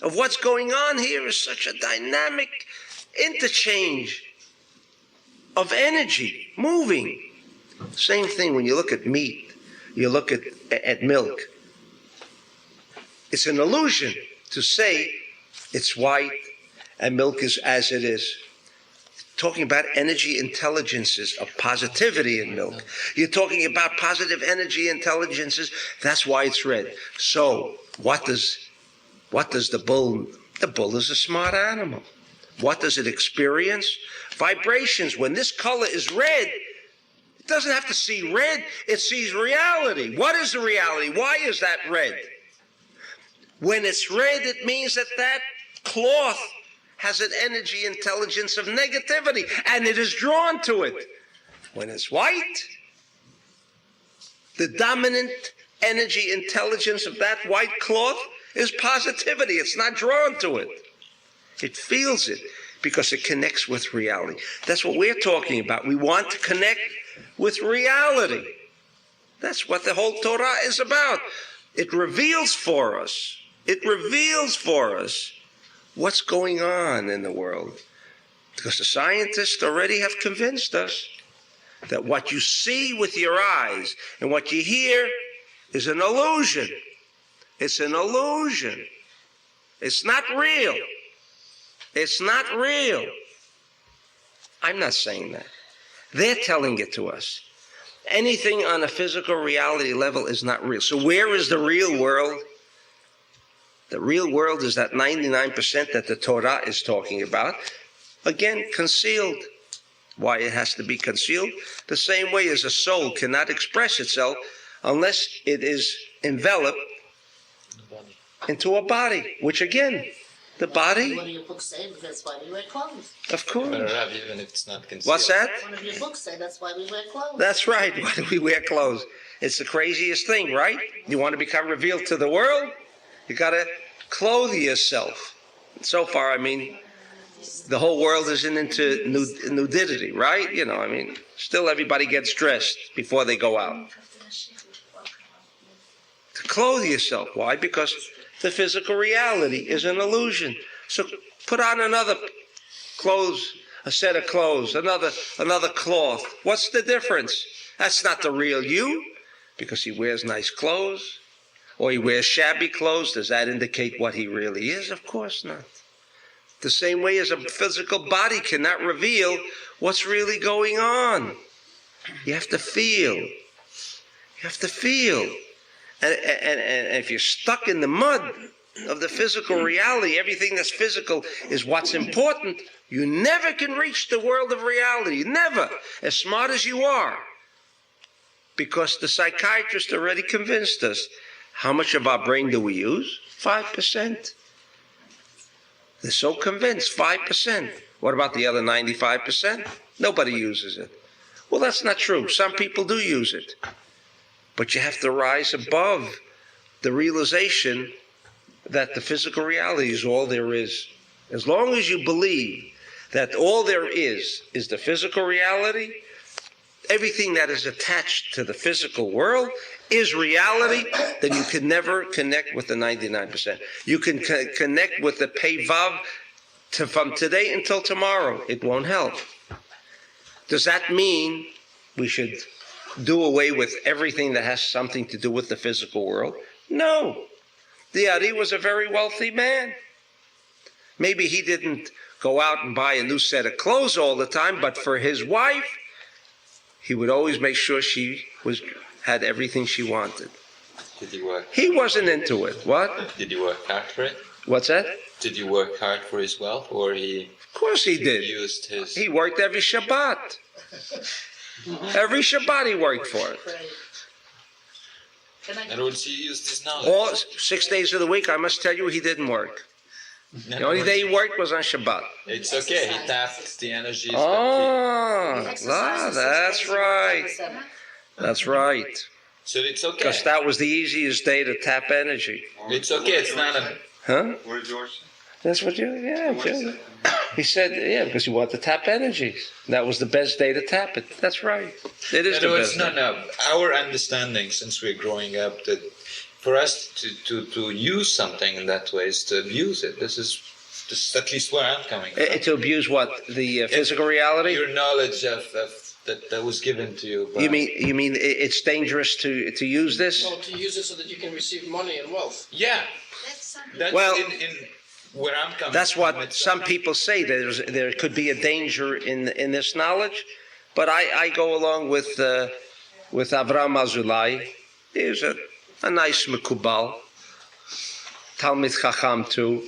of what's going on here is such a dynamic interchange of energy moving. Same thing when you look at meat, you look at milk. It's an illusion to say it's white and milk is as it is. Talking about energy intelligences of positivity in milk. You're talking about positive energy intelligences. That's why it's red. So what does the bull? The bull is a smart animal. What does it experience? Vibrations. When this color is red, it doesn't have to see red. It sees reality. What is the reality? Why is that red? When it's red, it means that cloth has an energy intelligence of negativity, and it is drawn to it. When it's white, the dominant energy intelligence of that white cloth is positivity. It's not drawn to it. It feels it because it connects with reality. That's what we're talking about. We want to connect with reality. That's what the whole Torah is about. It reveals for us. It reveals for us what's going on in the world. Because the scientists already have convinced us that what you see with your eyes and what you hear is an illusion. It's an illusion. It's not real. It's not real. I'm not saying that. They're telling it to us. Anything on a physical reality level is not real. So where is the real world? The real world is that 99% that the Torah is talking about. Again, concealed. Why it has to be concealed? The same way as a soul cannot express itself unless it is enveloped into a body, which again, the body. One of your books say that's why we wear clothes. Of course. But Rav, even if it's not concealed. What's that? One of your books say that's why we wear clothes. That's right. Why do we wear clothes? It's the craziest thing, right? You want to become revealed to the world? You got to clothe yourself. So far, I mean, the whole world isn't into nudity, right? You know, I mean, still everybody gets dressed before they go out. To clothe yourself. Why? Because the physical reality is an illusion. So put on another clothes, a set of clothes, another cloth. What's the difference? That's not the real you, because he wears nice clothes, or he wears shabby clothes. Does that indicate what he really is? Of course not. The same way as a physical body cannot reveal what's really going on. You have to feel. You have to feel. And if you're stuck in the mud of the physical reality, everything that's physical is what's important, you never can reach the world of reality. Never. As smart as you are. Because the psychiatrist already convinced us. How much of our brain do we use? 5%. They're so convinced, 5%. What about the other 95%? Nobody uses it. Well, that's not true. Some people do use it. But you have to rise above the realization that the physical reality is all there is. As long as you believe that all there is the physical reality, everything that is attached to the physical world is reality, then you can never connect with the 99%. You can connect with the Pei Vav from today until tomorrow. It won't help. Does that mean we should do away with everything that has something to do with the physical world? No. The Ari was a very wealthy man. Maybe he didn't go out and buy a new set of clothes all the time, but for his wife, he would always make sure she had everything she wanted. Did he work? He wasn't into it. What? Did he work hard for it? What's that? Did he work hard for his wealth, or he? Of course he did. Used his. He worked every Shabbat. Every Shabbat he worked for it. In other words, he used his knowledge. All 6 days of the week, I must tell you, he didn't work. The only day he worked was on Shabbat. It's okay. He tapped the energies. That's right. That's right. So it's okay. Because that was the easiest day to tap energy. It's okay. It's not a. Huh? What did George say? That's what you, he said, because you want to tap energies. That was the best day to tap it. That's right. It is the best. No. Our understanding since we're growing up that for us to use something in that way is to abuse it. This is at least where I'm coming from. To abuse what? The physical reality? Your knowledge of that was given to you. You mean it's dangerous to use this? No, to use it so that you can receive money and wealth. Yeah. That's well, in where I'm coming that's from. what some people say. There could be a danger in this knowledge, but I go along with Avraham Azulai. He's a nice Mekubal, Talmid Chacham too,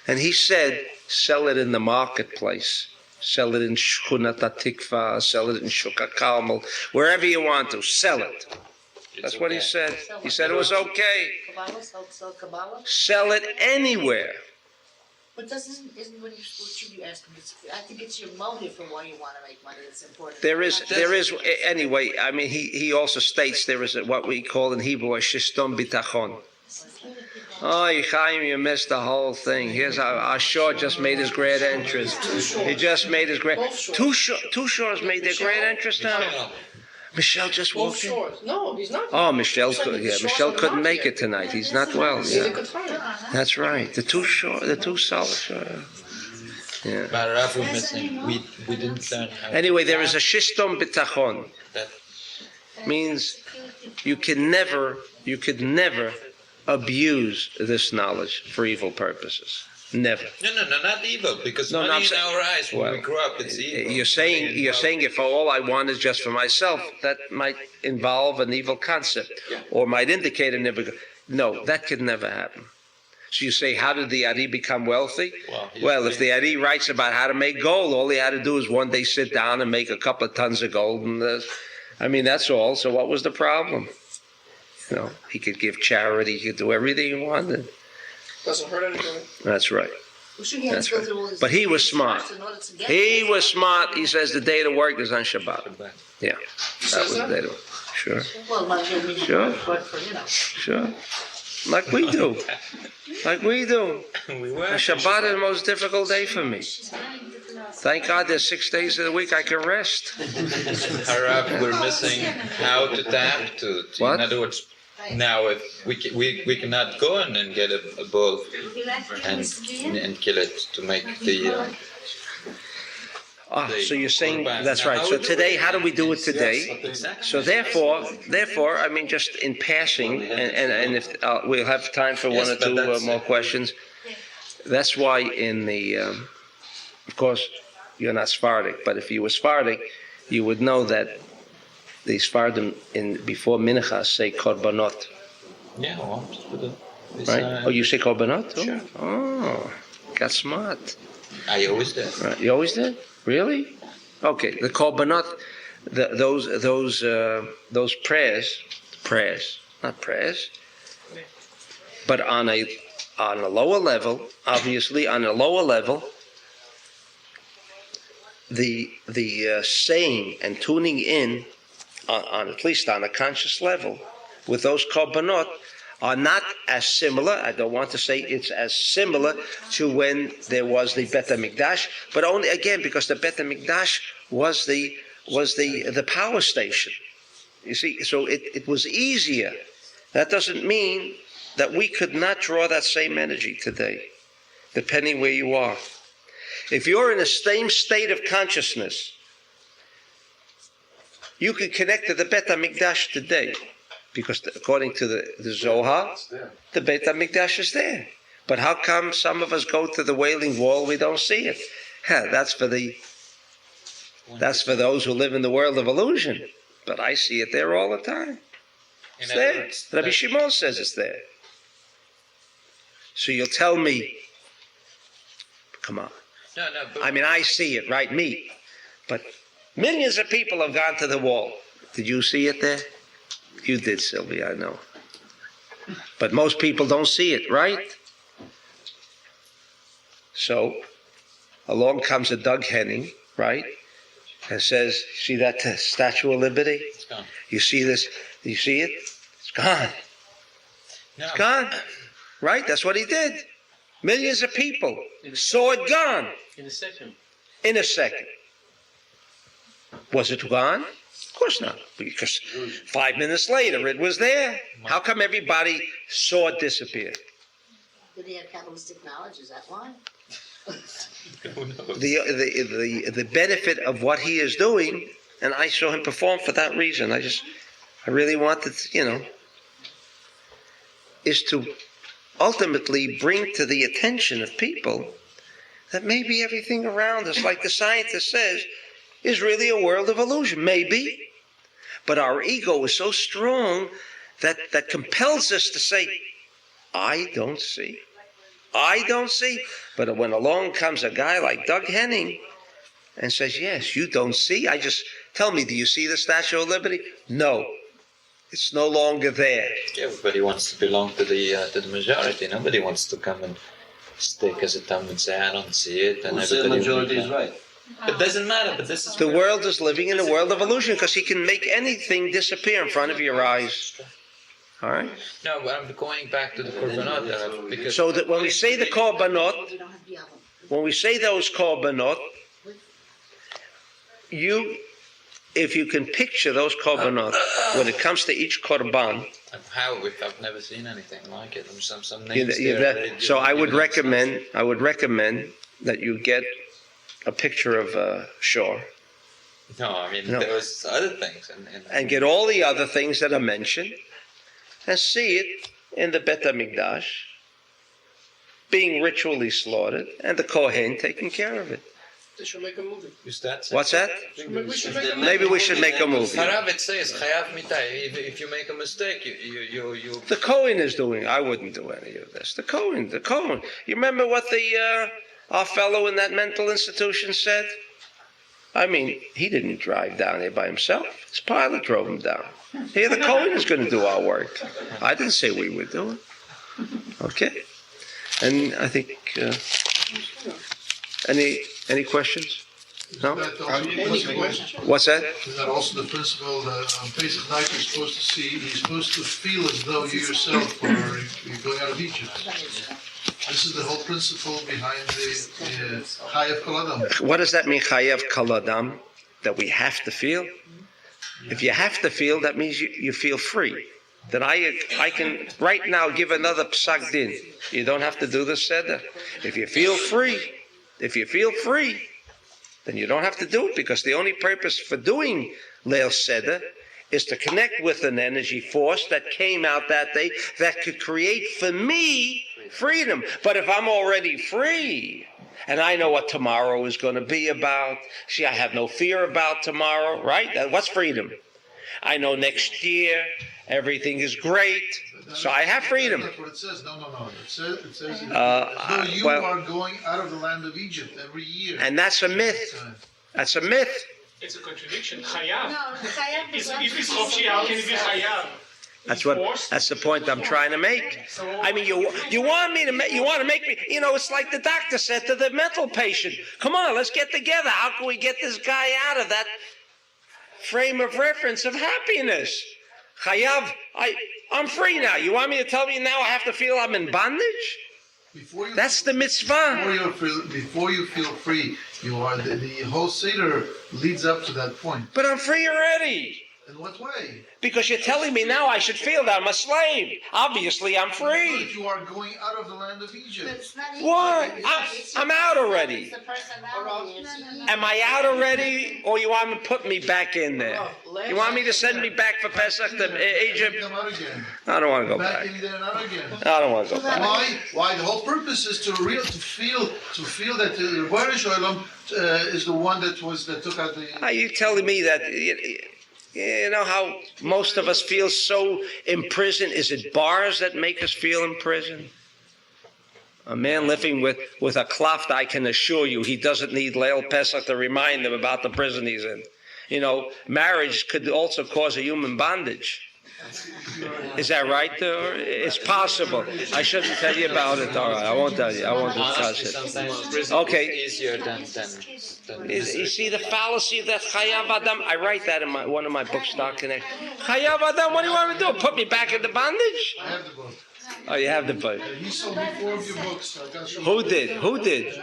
and he said, sell it in the marketplace, sell it in Shchunat HaTikva, sell it in Shuk HaKarmel, wherever you want to, sell it. That's what he said. He said it was okay. Kabbalah, sell Kabbalah? Sell it anywhere. But isn't what you ask him? I think it's your motive for why you want to make money that's important. There is anyway. I mean, he also states there is what we call in Hebrew a shiston bitachon. Oh, Chaim, you missed the whole thing. Here's our Shaw just made his great entrance. He just made his great. Two Shaws made their great entrance now. Michelle just walked in. No, he's not. Oh, Michelle couldn't make it tonight. He's not well. Yeah. That's right. The two solid. Yeah. But Rav was missing. We didn't learn how. Anyway, there is a shiston bitachon. That Means you could never abuse this knowledge for evil purposes. Never. No, not evil. Because money in our eyes, when we grow up, it's evil. You're saying if all I want is just for myself, that might involve an evil concept, or might indicate an evil. No, that could never happen. So you say, how did the Ari become wealthy? Well, if the Ari writes about how to make gold, all he had to do is one day sit down and make a couple of tons of gold, and that's all. So what was the problem? He could give charity, he could do everything he wanted. Doesn't hurt anybody. That's right. That's right. But he was smart. He was smart. He says the day to work is on Shabbat. Yeah, that was the day to work. Sure. Well, Sure. Like we do. Shabbat is the most difficult day for me. Thank God there's 6 days of the week I can rest. Harav, we're missing how to tap to. What? In other words, now if we cannot go in and get a bull and kill it to make the. So you're saying that's right. So today, how do we do it today? So therefore, I mean, just in passing, and if we'll have time for one or two more questions. That's why in the, of course, you're not Sephardic, but if you were Sephardic, you would know that the Sfardim before Mincha say korbanot, Yeah, well, just put it right? Oh, you say korbanot? Sure. Oh, got smart. I always did. Right. You always did? Really? Okay. The korbanot, those prayers, not prayers, but on a lower level, obviously on a lower level, the saying and tuning in on at least on a conscious level with those korbanot are not as similar. I don't want to say it's as similar to when there was the Bet HaMikdash, but only again because the Bet HaMikdash was the power station. You see, so it was easier. That doesn't mean that we could not draw that same energy today, depending where you are. If you're in the same state of consciousness, you can connect to the Bet HaMikdash today. Because according to the Zohar, the Beit HaMikdash is there. But how come some of us go to the Wailing Wall, we don't see it? That's for those who live in the world of illusion. But I see it there all the time. It's there. Rabbi Shimon says it's there. So you'll tell me, come on. No, but I mean, I see it, right? Me. But millions of people have gone to the wall. Did you see it there? You did, Sylvia, I know. But most people don't see it, right? So, along comes a Doug Henning, right? And says, see that Statue of Liberty? it's gone. You see this? You see it? It's gone. No. It's gone. Right? That's what he did. Millions of people saw it gone. In a second. In a second. Was it gone? Of course not, because 5 minutes later it was there. How come everybody saw it disappear? Did he have Kabbalistic knowledge? Is that why? Who knows? The benefit of what he is doing, and I saw him perform for that reason. I really wanted, is to ultimately bring to the attention of people that maybe everything around us, like the scientist says, is really a world of illusion. Maybe. But our ego is so strong that compels us to say, I don't see. I don't see. But when along comes a guy like Doug Henning and says, yes, you don't see. Tell me, do you see the Statue of Liberty? No. It's no longer there. Everybody wants to belong to the majority. Nobody wants to come and stick as a thumb and say, I don't see it. And Who said everybody majority will is be- right? It doesn't matter, but this is... The world is living in a world of illusion because he can make anything disappear in front of your eyes. All right? No, but I'm going back to the korbanot because... So that when we say the korbanot, We don't have the oven. when we say those korbanot, if you can picture those korbanot, when it comes to each korban, How? I've never seen anything like it. Some names so I would recommend that you get a picture of Shore No, I mean, No. there was other things. and get all the other things that are mentioned and see it in the Bet HaMikdash being ritually slaughtered and the Kohen taking care of it. They should make a movie. Is that... What's that? We should make a movie. Maybe we should make a movie. Harav, it says, chayav mitai. If you make a mistake, you The Kohen is doing. I wouldn't do any of this. The Kohen. You remember what our fellow in that mental institution said? I mean, he didn't drive down there by himself. His pilot drove him down. Here, the Kohen is going to do our work. I didn't say we would do it. Okay. And I think any questions? No. Is that also the principle? What's that? Is that also the principle that on Pesach night you're supposed to see, you're supposed to feel as though you yourself are you're going out of Egypt? This is the whole principle behind the Chayav Kol Adam. What does that mean, Chayav Kol Adam? That we have to feel? If you have to feel, that means you feel free. That I can right now give another psak din. You don't have to do the seder. If you feel free, then you don't have to do it, because the only purpose for doing Leil Seder is to connect with an energy force that came out that day that could create for me freedom. But if I'm already free and I know what tomorrow is going to be about, see, I have no fear about tomorrow, right? What's freedom? I know next year everything is great, so I have freedom. That's what it says. No. It says as though you well- are going out of the land of Egypt every year. And that's a myth. That's a myth. It's a contradiction. Chayav. No, Chayav If is it's Chofshi, how can it be Chayav? That's the point I'm trying to make. I mean, you want to make me, it's like the doctor said to the mental patient, come on, let's get together. How can we get this guy out of that frame of reference of happiness? Chayav, I'm free now. You want me to tell you now I have to feel I'm in bondage? That's the mitzvah. Before you feel free, you are the whole Seder leads up to that point. But I'm free already. In what way? Because you're telling me now I should feel that I'm a slave. Obviously, I'm free. If you are going out of the land of Egypt. But it's not Why? It's I'm out already. It's the personality. Am I out already, or you want to put me back in there? You want me to send me back for Pesach to Egypt? Come out again. I don't want to go Back back. in there and out again. I don't want to go back. Why? The whole purpose is to feel that the Rebbeinu Shalom is the one that took out the. Are you telling me that? You know how most of us feel so imprisoned? Is it bars that make us feel imprisoned? A man living with a cloth, I can assure you, he doesn't need Leil Pesach to remind him about the prison he's in. Marriage could also cause a human bondage. Is that right, Torah? It's possible. I shouldn't tell you about it, all right? I won't tell you. I won't discuss it. Sometimes prison Okay. is easier than You see the fallacy of that Chayav Adam? I write that in one of my books, Star Connect. Chayav Adam, what do you want me to do? Put me back in the bondage? I have the book. Oh, you have the book. He sold me 4 of your books. I gotta show you. Who did?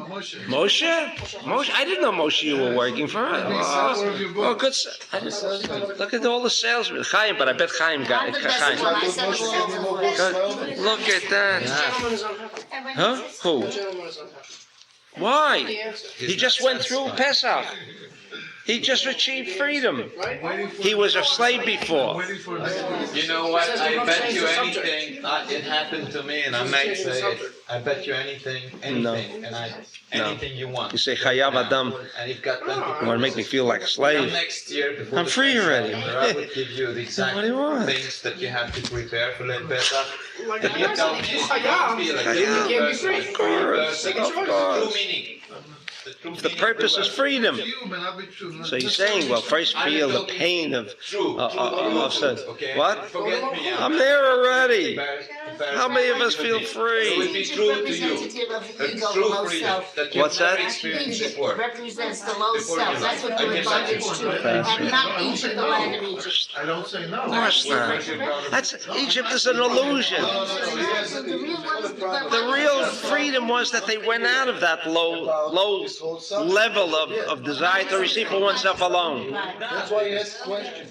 Moshe. Moshe? I didn't know Moshe you were working for. Oh, good. Look at all the salesmen. Chaim, but I bet Chaim got it. Chaim. Look at that. Huh? Who? Why? He just went through Pesach. He just achieved freedom. He was a slave before. You know what? I bet you anything. It happened to me, and I might say it. I bet you anything, anything you want. You say Chayav Adam. And you've got plenty. You want to make me feel like a slave? Next year, before I'm the free Pesach, already. I would give you the exact What do you want? things that you have to prepare for Leil Pesach. And you tell me if you Chayav. feel like Chayav. a person, Of course. the true meaning. The purpose is freedom. So you're saying, well, first feel the pain of sin. What? Forget me. I'm there already. How many of us feel It would free? be true to you. Representative of the A ego, true low freedom self. that you've What's that? never experienced Egypt before. represents the low Before self. you That's what know. we're in bondage to. And not Egypt, the land of Egypt. I don't say no. Of course not. Egypt is an illusion. The real one is The real freedom was that they went out of that low level of desire to receive for oneself alone. That's why you ask the question.